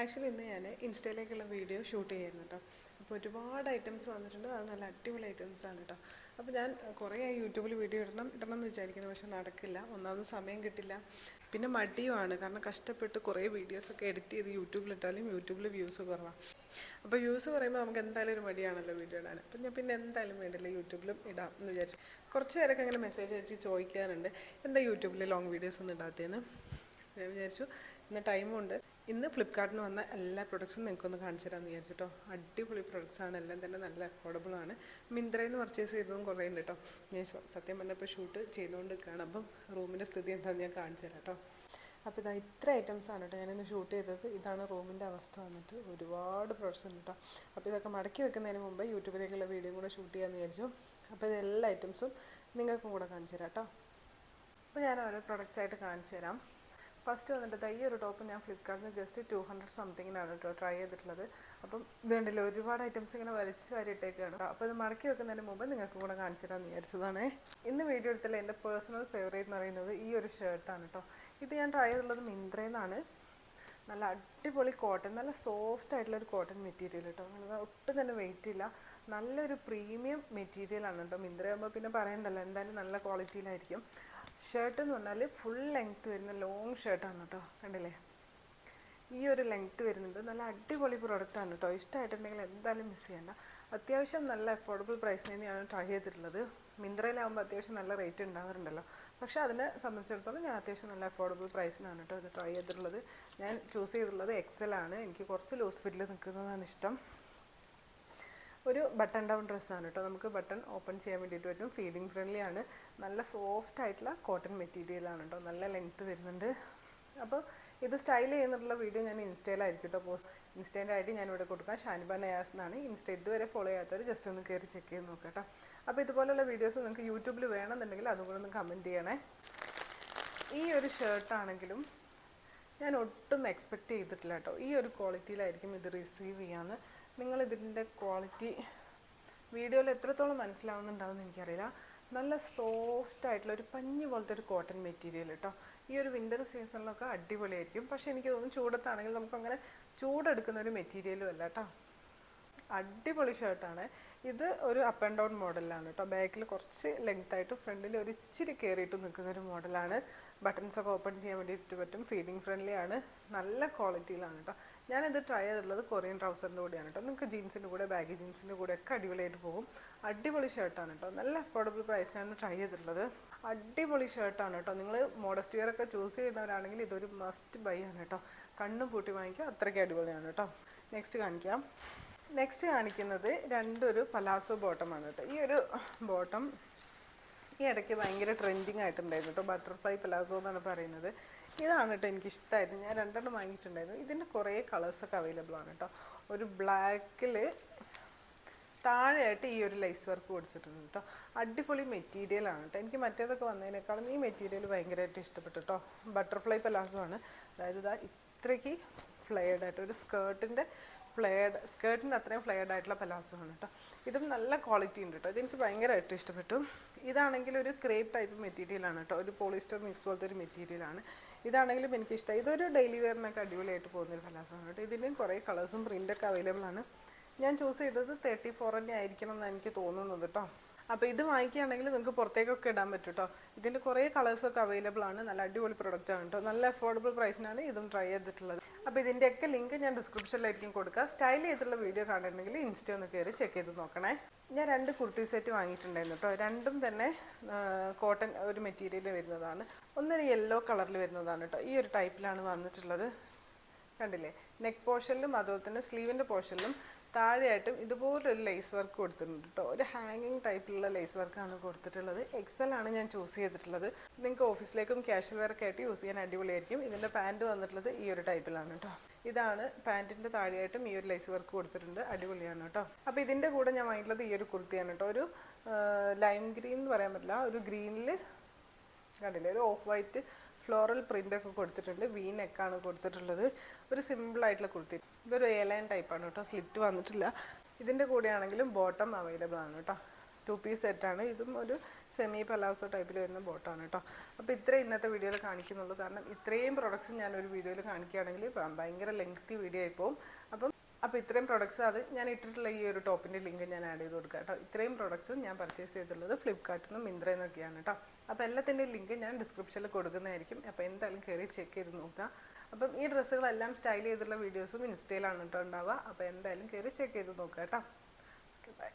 Actually ഇന്ന് ഞാൻ ഇൻസ്റ്റയിലേക്കുള്ള video shoot ചെയ്യായിരുന്നു കേട്ടോ. അപ്പോൾ ഒരുപാട് ഐറ്റംസ് വന്നിട്ടുണ്ട്. അത് നല്ല അടിപൊളി ഐറ്റംസ് ആണ് കേട്ടോ. അപ്പോൾ ഞാൻ കുറേ യൂട്യൂബിൽ വീഡിയോ ഇടണം എന്ന് വിചാരിക്കുന്നു, പക്ഷെ നടക്കില്ല. ഒന്നാമത് സമയം കിട്ടില്ല, പിന്നെ മടിയുമാണ്. കാരണം കഷ്ടപ്പെട്ട് കുറേ വീഡിയോസൊക്കെ എഡിറ്റ് ചെയ്ത് യൂട്യൂബിലിട്ടാലും യൂട്യൂബിൽ വ്യൂസ് കുറവാണ്. അപ്പോൾ വ്യൂസ് പറയുമ്പോൾ നമുക്ക് എന്തായാലും ഒരു മടിയാണല്ലോ വീഡിയോ ഇടാൻ. അപ്പം ഞാൻ പിന്നെ എന്തായാലും വേണ്ടില്ല, യൂട്യൂബിലും ഇടാം എന്ന് വിചാരിച്ചു. കുറച്ച് പേരൊക്കെ അങ്ങനെ മെസ്സേജ് അയച്ച് ചോദിക്കാറുണ്ട്, എന്താ യൂട്യൂബിൽ ലോങ് വീഡിയോസ് ഒന്നും ഇടാത്തതെന്ന്. ഞാൻ വിചാരിച്ചു ഇന്ന് ടൈമുണ്ട്, ഇന്ന് ഫ്ലിപ്കാർട്ടിന് വന്ന എല്ലാ പ്രൊഡക്ട്സും നിങ്ങൾക്കൊന്ന് കാണിച്ചു തരാമെന്ന് വിചാരിച്ചിട്ടോ. അടിപൊളി പ്രൊഡക്ട്സാണ്, എല്ലാം തന്നെ നല്ല അഫോർഡബിളാണ്. മിന്ത്രയിൽ നിന്ന് പർച്ചേസ് ചെയ്തതും കുറേ ഉണ്ട് കേട്ടോ. ഞാൻ സത്യം പറഞ്ഞപ്പോൾ ഷൂട്ട് ചെയ്തുകൊണ്ട് നിൽക്കുകയാണ്. അപ്പം റൂമിൻ്റെ സ്ഥിതി എന്താണെന്ന് ഞാൻ കാണിച്ചു തരാം കേട്ടോ. അപ്പോൾ ഇതാ ഇത്ര ഐറ്റംസ് ആണ് കേട്ടോ ഞാനിന്ന് ഷൂട്ട് ചെയ്തത്. ഇതാണ് റൂമിൻ്റെ അവസ്ഥ വന്നിട്ട്. ഒരുപാട് പ്രൊഡക്ട്സ് ഉണ്ട് കേട്ടോ. അപ്പോൾ ഇതൊക്കെ മടക്കി വെക്കുന്നതിന് മുമ്പ് യൂട്യൂബിലേക്കുള്ള വീഡിയോ കൂടെ ഷൂട്ട് ചെയ്യാമെന്ന് വിചാരിച്ചു. അപ്പോൾ ഇത് എല്ലാ ഐറ്റംസും നിങ്ങൾക്കും കൂടെ കാണിച്ചു തരാം കേട്ടോ. അപ്പോൾ ഞാൻ ഓരോ പ്രൊഡക്ട്സായിട്ട് കാണിച്ചു തരാം. ഫസ്റ്റ് വന്നിട്ട് ഈ ഒരു ടോപ്പ് ഞാൻ ഫ്ലിപ്കാർട്ടിന് ജസ്റ്റ് 200 സംതിങ്ങിനാണ് കേട്ടോ ട്രൈ ചെയ്തിട്ടുള്ളത്. അപ്പം ഇത് കണ്ടില്ല, ഒരുപാട് ഐറ്റംസ് ഇങ്ങനെ വലിച്ചു വാരിയിട്ടേക്കാണ്. അപ്പോൾ ഇത് മടക്കി വെക്കുന്നതിന് മുമ്പ് നിങ്ങൾക്ക് കൂടെ കാണിച്ചു തരാമെന്ന് വിചാരിച്ചതാണ്. ഇന്ന് വീഡിയോ എടുത്തതിൽ എൻ്റെ പേഴ്സണൽ ഫേവറേറ്റ് എന്ന് പറയുന്നത് ഈ ഒരു ഷർട്ടാണ് കേട്ടോ. ഇത് ഞാൻ ട്രൈ ചെയ്തിട്ടുള്ളത് മിന്ത്രയിൽ നിന്നാണ്. നല്ല അടിപൊളി കോട്ടൺ, നല്ല സോഫ്റ്റ് ആയിട്ടുള്ളൊരു കോട്ടൺ മെറ്റീരിയൽ കേട്ടോ. ഒട്ടും തന്നെ വെയിറ്റ് ഇല്ല, നല്ലൊരു പ്രീമിയം മെറ്റീരിയലാണ് കേട്ടോ. മിന്ത്രയാകുമ്പോൾ പിന്നെ പറയണ്ടല്ലോ, എന്തായാലും നല്ല ക്വാളിറ്റിയിലായിരിക്കും. ഷർട്ട് എന്ന് പറഞ്ഞാൽ ഫുൾ ലെങ്ത്ത് വരുന്ന ലോങ് ഷർട്ടാണ് കേട്ടോ. കണ്ടില്ലേ, ഈ ഒരു ലെങ്ത്ത് വരുന്നുണ്ട്. നല്ല അടിപൊളി പ്രൊഡക്റ്റാണ് കേട്ടോ. ഇഷ്ടമായിട്ടുണ്ടെങ്കിൽ എന്തായാലും മിസ് ചെയ്യണ്ട. അത്യാവശ്യം നല്ല അഫോർഡബിൾ പ്രൈസിന് തന്നെയാണ് ട്രൈ ചെയ്തിട്ടുള്ളത്. മിന്ത്രയിലാകുമ്പോൾ അത്യാവശ്യം നല്ല റേറ്റ് ഉണ്ടാകാറുണ്ടല്ലോ, പക്ഷേ അതിനെ സംബന്ധിച്ചിടത്തോളം ഞാൻ അത്യാവശ്യം നല്ല അഫോർഡബിൾ പ്രൈസിനാണ് കേട്ടോ ഇത് ട്രൈ ചെയ്തിട്ടുള്ളത്. ഞാൻ ചൂസ് ചെയ്തിട്ടുള്ളത് എക്സൽ ആണ്. എനിക്ക് കുറച്ച് ലൂസ് ഫിറ്റിൽ നിൽക്കുന്നതാണ് ഇഷ്ടം. ഒരു ബട്ടൺ ഡൗൺ ഡ്രസ്സാണ് കേട്ടോ. നമുക്ക് ബട്ടൺ ഓപ്പൺ ചെയ്യാൻ വേണ്ടിയിട്ട് പറ്റും. ഫീഡിങ് ഫ്രണ്ട്ലി ആണ്. നല്ല സോഫ്റ്റ് ആയിട്ടുള്ള കോട്ടൺ മെറ്റീരിയലാണ് കേട്ടോ. നല്ല ലെങ്ത്ത് വരുന്നുണ്ട്. അപ്പോൾ ഇത് സ്റ്റൈൽ ചെയ്യുന്നുള്ള വീഡിയോ ഞാൻ ഇൻസ്റ്റയിലായിരിക്കും കേട്ടോ പോസ്റ്റ്. ഇൻസ്റ്റേൻ്റെ ഐ ഡി ഞാനിവിടെ കൊടുക്കാം, ഷാനിബ നയാസ് എന്നാണ്. ഇൻസ്റ്റ ഇതുവരെ ഫോളോ ചെയ്യാത്തവർ ജസ്റ്റ് ഒന്ന് കയറി ചെക്ക് ചെയ്ത് നോക്കാം കേട്ടോ. അപ്പോൾ ഇതുപോലുള്ള വീഡിയോസ് നിങ്ങൾക്ക് യൂട്യൂബിൽ വേണമെന്നുണ്ടെങ്കിൽ അതും കൂടെ ഒന്ന് കമൻറ്റ് ചെയ്യണേ. ഈ ഒരു ഷർട്ടാണെങ്കിലും ഞാൻ ഒട്ടും എക്സ്പെക്റ്റ് ചെയ്തിട്ടില്ല കേട്ടോ. ഈ ഒരു ക്വാളിറ്റിയിലായിരിക്കും ഇത് റിസീവ് ചെയ്യാമെന്ന്. നിങ്ങളിതിൻ്റെ ക്വാളിറ്റി വീഡിയോയിൽ എത്രത്തോളം മനസ്സിലാവുന്നുണ്ടാവുമെന്ന് എനിക്കറിയില്ല. നല്ല സോഫ്റ്റ് ആയിട്ടുള്ള ഒരു പഞ്ഞി പോലത്തെ ഒരു കോട്ടൺ മെറ്റീരിയൽ കേട്ടോ. ഈ ഒരു വിൻ്റർ സീസണിലൊക്കെ അടിപൊളിയായിരിക്കും. പക്ഷേ എനിക്ക് തോന്നുന്നു ചൂടത്താണെങ്കിൽ നമുക്കങ്ങനെ ചൂടെടുക്കുന്ന ഒരു മെറ്റീരിയലും അല്ല കേട്ടോ. അടിപൊളി ഷർട്ടാണ്. ഇത് ഒരു അപ്പ് ആൻഡ് ഡൗൺ മോഡലാണ് കേട്ടോ. ബാക്കിൽ കുറച്ച് ലെങ്ത്തായിട്ട് ഫ്രണ്ടിൽ ഒരു ഇച്ചിരി കയറിയിട്ട് നിൽക്കുന്നൊരു മോഡലാണ്. ബട്ടൺസൊക്കെ ഓപ്പൺ ചെയ്യാൻ വേണ്ടിയിട്ട് പറ്റും. ഫീഡിങ് ഫ്രണ്ട്ലി ആണ്. നല്ല ക്വാളിറ്റിയിലാണ് കേട്ടോ. ഞാനിത് ട്രൈ ചെയ്തിട്ടുള്ളത് കൊറിയൻ ട്രൗസറിൻ്റെ കൂടെയാണ് കേട്ടോ. നിങ്ങൾക്ക് ജീൻസിൻ്റെ കൂടെ, ബാഗി ജീൻസിൻ്റെ കൂടെ ഒക്കെ അടിപൊളിയായിട്ട് പോകും. അടിപൊളി ഷർട്ടാണ് കേട്ടോ. നല്ല അഫോർഡബിൾ പ്രൈസിനാണ് ട്രൈ ചെയ്തിട്ടുള്ളത്. അടിപൊളി ഷർട്ടാണ് കേട്ടോ. നിങ്ങൾ മോഡസ്റ്റ് വെയർ ഒക്കെ ചൂസ് ചെയ്യുന്നവരാണെങ്കിൽ ഇതൊരു മസ്റ്റ് ബൈ ആണ് കേട്ടോ. കണ്ണും പൂട്ടി വാങ്ങിക്കുക, അത്രയ്ക്ക് അടിപൊളിയാണ് കേട്ടോ. നെക്സ്റ്റ് കാണിക്കുന്നത് രണ്ടൊരു പലാസോ ബോട്ടമാണ് കേട്ടോ. ഈ ഒരു ബോട്ടം ഈ ഇടയ്ക്ക് ഭയങ്കര ട്രെൻഡിങ് ആയിട്ടുണ്ടായിരുന്നു കേട്ടോ. ബട്ടർഫ്ലൈ പലാസോ എന്നാണ് പറയുന്നത്. ഇതാണ് കേട്ടോ എനിക്കിഷ്ടമായത്. ഞാൻ രണ്ടെണ്ണം വാങ്ങിയിട്ടുണ്ടായിരുന്നു. ഇതിൻ്റെ കുറേ കളേഴ്സൊക്കെ അവൈലബിൾ ആണ് കേട്ടോ. ഒരു ബ്ലാക്കിൽ താഴെയായിട്ട് ഈ ഒരു ലൈസ് വർക്ക് കൊടുത്തിട്ടുണ്ട് കേട്ടോ. അടിപൊളി മെറ്റീരിയലാണ് കേട്ടോ. എനിക്ക് മറ്റേതൊക്കെ വന്നതിനേക്കാളും ഈ മെറ്റീരിയൽ ഭയങ്കരമായിട്ട് ഇഷ്ടപ്പെട്ടു കേട്ടോ. ബട്ടർഫ്ലൈ പലാസോ ആണ്. അതായത് ഇതാ ഇത്രയ്ക്ക് ഫ്ലെയർഡായിട്ട് ഒരു സ്കേർട്ടിൻ്റെ അത്രയും ഫ്ലെയർഡ് ആയിട്ടുള്ള പലാസോ ആണ് കേട്ടോ. ഇതും നല്ല ക്വാളിറ്റി ഉണ്ട് കേട്ടോ. ഇതെനിക്ക് ഭയങ്കരമായിട്ട് ഇഷ്ടപ്പെട്ടു. ഇതാണെങ്കിൽ ഒരു ക്രേപ്പ് ടൈപ്പ് മെറ്റീരിയലാണ് കേട്ടോ. ഒരു പോളിസ്റ്റർ മിക്സ് പോലത്തെ ഒരു മെറ്റീരിയലാണ്. ഇതാണെങ്കിലും എനിക്കിഷ്ടമായി. ഇതൊരു ഡെയിലി വെയറിനൊക്കെ അടിപൊളിയായിട്ട് പോകുന്നൊരു പലാസോ ആണ് കേട്ടോ. ഇതിൻ്റെയും കുറേ കളേഴ്സും പ്രിൻ്റൊക്കെ അവൈലബിൾ ആണ്. ഞാൻ ചൂസ് ചെയ്തത് 34 തന്നെ ആയിരിക്കണം എന്നാണ് എനിക്ക് തോന്നുന്നത് കേട്ടോ. അപ്പോൾ ഇത് വാങ്ങിക്കുകയാണെങ്കിൽ നിങ്ങൾക്ക് പുറത്തേക്കൊക്കെ ഇടാൻ പറ്റും കേട്ടോ. ഇതിൻ്റെ കുറേ കളേഴ്സൊക്കെ അവൈലബിൾ ആണ്. നല്ല അടിപൊളി പ്രൊഡക്റ്റാണ് കേട്ടോ. നല്ല അഫോർഡബിൾ പ്രൈസിനാണ് ഇതും ട്രൈ ചെയ്തിട്ടുള്ളത്. അപ്പോൾ ഇതിൻ്റെയൊക്കെ ലിങ്ക് ഞാൻ ഡിസ്ക്രിപ്ഷനിലായിരിക്കും കൊടുക്കുക. സ്റ്റൈൽ ചെയ്തിട്ടുള്ള വീഡിയോ കാണുന്നുണ്ടെങ്കിൽ ഇൻസ്റ്റ ഒന്ന് കയറി ചെക്ക് ചെയ്ത് നോക്കണേ. ഞാൻ 2 കുർത്തി സെറ്റ് വാങ്ങിയിട്ടുണ്ടായിരുന്നു കേട്ടോ. രണ്ടും തന്നെ കോട്ടൺ ഒരു മെറ്റീരിയൽ വരുന്നതാണ്. ഒന്നൊരു യെല്ലോ കളറിൽ വരുന്നതാണ് കേട്ടോ. ഈ ഒരു ടൈപ്പിലാണ് വന്നിട്ടുള്ളത്. കണ്ടില്ലേ, നെക്ക് പോർഷനിലും അതുപോലെ തന്നെ സ്ലീവിൻ്റെ പോർഷനിലും താഴെയായിട്ടും ഇതുപോലൊരു ലേസ് വർക്ക് കൊടുത്തിട്ടുണ്ട് കേട്ടോ. ഒരു ഹാങ്ങിങ് ടൈപ്പിലുള്ള ലേസ് വർക്കാണ് കൊടുത്തിട്ടുള്ളത്. എക്സൽ ആണ് ഞാൻ ചൂസ് ചെയ്തിട്ടുള്ളത്. നിങ്ങൾക്ക് ഓഫീസിലേക്കും ക്യാഷ്വൽ വെയർ ഒക്കെ ആയിട്ട് യൂസ് ചെയ്യാൻ അടിപൊളിയായിരിക്കും. ഇതിൻ്റെ പാൻറ്റ് വന്നിട്ടുള്ളത് ഈ ഒരു ടൈപ്പിലാണ് കേട്ടോ. ഇതാണ് പാൻറ്റിൻ്റെ താഴെയായിട്ടും ഈ ഒരു ലേസ് വർക്ക് കൊടുത്തിട്ടുണ്ട്. അടിപൊളിയാണ് കേട്ടോ. അപ്പോൾ ഇതിൻ്റെ കൂടെ ഞാൻ വാങ്ങിയിട്ടുള്ളത് ഈ ഒരു കുർത്തിയാണ് കേട്ടോ. ഒരു ലൈം ഗ്രീൻ എന്ന് പറയാൻ പറ്റില്ല, ഒരു ഗ്രീനിൽ കണ്ടില്ലേ, ഒരു ഓഫ് വൈറ്റ് ഫ്ലോറൽ പ്രിൻ്റൊക്കെ കൊടുത്തിട്ടുണ്ട്. വി നെക്കാണ് കൊടുത്തിട്ടുള്ളത്. ഒരു സിമ്പിളായിട്ടുള്ള കുർത്തി. ഇതൊരു എയർലൈൻ ടൈപ്പാണ് കേട്ടോ. സ്ലിറ്റ് വന്നിട്ടില്ല. ഇതിൻ്റെ കൂടെയാണെങ്കിലും ബോട്ടം അവൈലബിൾ ആണ് കേട്ടോ. 2 പീസ് സെറ്റാണ്. ഇതും ഒരു സെമി പലാസോ ടൈപ്പിൽ വരുന്ന ബോട്ടാണ് കേട്ടോ. അപ്പോൾ ഇത്രയും ഇന്നത്തെ വീഡിയോയിൽ കാണിക്കുന്നുള്ളൂ. കാരണം ഇത്രയും പ്രൊഡക്ട്സ് ഞാനൊരു വീഡിയോയിൽ കാണിക്കുകയാണെങ്കിൽ ഭയങ്കര ലെങ്തി വീഡിയോ ആയിപ്പോവും. അപ്പോൾ ഇത്രയും പ്രൊഡക്ട്സ് അത് ഞാൻ ഇട്ടിട്ടുള്ള ഈ ഒരു ടോപ്പിൻ്റെ ലിങ്ക് ഞാൻ ആഡ് ചെയ്ത് കൊടുക്കാം കേട്ടോ. ഇത്രയും പ്രൊഡക്ട്സ് ഞാൻ പർച്ചേസ് ചെയ്തിട്ടുള്ളത് ഫ്ലിപ്കാർട്ടിൽ നിന്നും മിന്ത്രയിൽ നിന്നൊക്കെയാണ് കേട്ടോ. അപ്പോൾ എല്ലാത്തിൻ്റെയും ലിങ്ക് ഞാൻ ഡിസ്ക്രിപ്ഷനിൽ കൊടുക്കുന്നതായിരിക്കും. അപ്പോൾ എന്തായാലും കയറി ചെക്ക് ചെയ്ത് നോക്കുക. അപ്പം ഈ ഡ്രസ്സുകളെല്ലാം സ്റ്റൈൽ ചെയ്തിട്ടുള്ള വീഡിയോസും ഇൻസ്റ്റയിലാണ് കേട്ടോ ഉണ്ടാവുക. അപ്പോൾ എന്തായാലും കയറി ചെക്ക് ചെയ്ത് നോക്കുക കേട്ടോ. Okay, by.